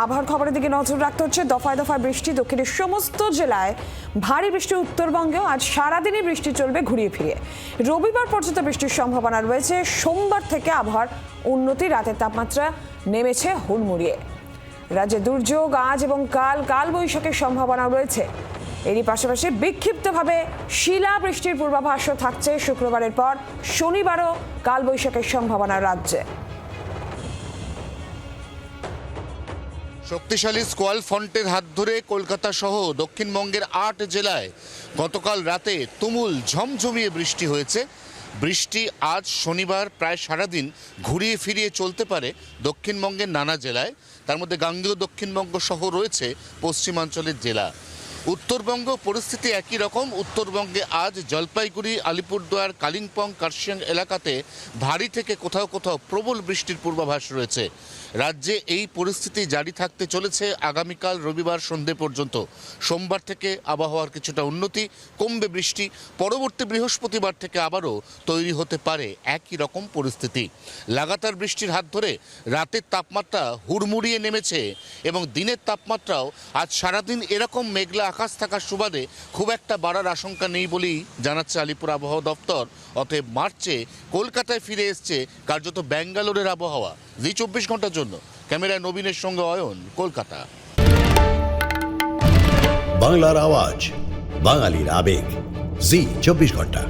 আবহাওয়ার খবরের দিকে নজর রাখতে হচ্ছে। দফায় দফায় বৃষ্টি, দক্ষিণের সমস্ত জেলায় ভারী বৃষ্টি। উত্তরবঙ্গেও আজ সারাদিনই বৃষ্টি চলবে ঘুরিয়ে ফিরিয়ে। রবিবার পর্যন্ত বৃষ্টির সম্ভাবনা রয়েছে। সোমবার থেকে আবহাওয়ার উন্নতি, রাতের তাপমাত্রা নেমেছে হুড়মুড়িয়ে। রাজ্যে দুর্যোগ আজ এবং কাল বৈশাখের সম্ভাবনা রয়েছে। এরই পাশাপাশি বিক্ষিপ্তভাবে শিলা বৃষ্টির পূর্বাভাসও থাকছে শুক্রবারের পর। শনিবারও কালবৈশাখের সম্ভাবনা রাজ্যে। শক্তিশালী স্কোয়াল ফ্রন্টের হাত ধরে কলকাতা সহ দক্ষিণবঙ্গের ৮ জেলায় গতকাল রাতে তুমুল ঝমঝমিয়ে বৃষ্টি হয়েছে। বৃষ্টি আজ শনিবার প্রায় সারাদিন ঘুরিয়ে ফিরিয়ে চলতে পারে দক্ষিণবঙ্গের নানা জেলায়। তার মধ্যে গাঙ্গেয় দক্ষিণবঙ্গ সহ রয়েছে পশ্চিমাঞ্চলের জেলা। উত্তরবঙ্গ পরিস্থিতি একই রকম। উত্তরবঙ্গে আজ জলপাইগুড়ি, আলিপুরদুয়ার, কালিম্পং, কার্শিয়াং এলাকাতে ভারী থেকে কোথাও কোথাও প্রবল বৃষ্টির পূর্বাভাস রয়েছে। রাজ্যে এই পরিস্থিতি জারি থাকতে চলেছে আগামীকাল রবিবার সন্ধে পর্যন্ত। সোমবার থেকে আবহাওয়ার কিছুটা উন্নতি, কমবে বৃষ্টি। পরবর্তী বৃহস্পতিবার থেকে আবারও তৈরি হতে পারে একই রকম পরিস্থিতি। লাগাতার বৃষ্টির হাত ধরে রাতের তাপমাত্রা হুড়মুড়িয়ে নেমেছে এবং দিনের তাপমাত্রাও আজ সারাদিন এরকম মেঘলা আকাশ থাকার সুবাদে খুব একটা বাড়ার আশঙ্কা নেই বলেই জানাচ্ছে আলিপুর আবহাওয়া দপ্তর। অতএব মার্চে কলকাতায় ফিরে এসছে কার্যত ব্যাঙ্গালোরের আবহাওয়া। জি ২৪ ঘন্টার জন্য ক্যামেরায় নবীনের সঙ্গে অয়ন, কলকাতা। বাংলার আওয়াজ, বাঙালির আবেগ, জি ২৪ ঘন্টা।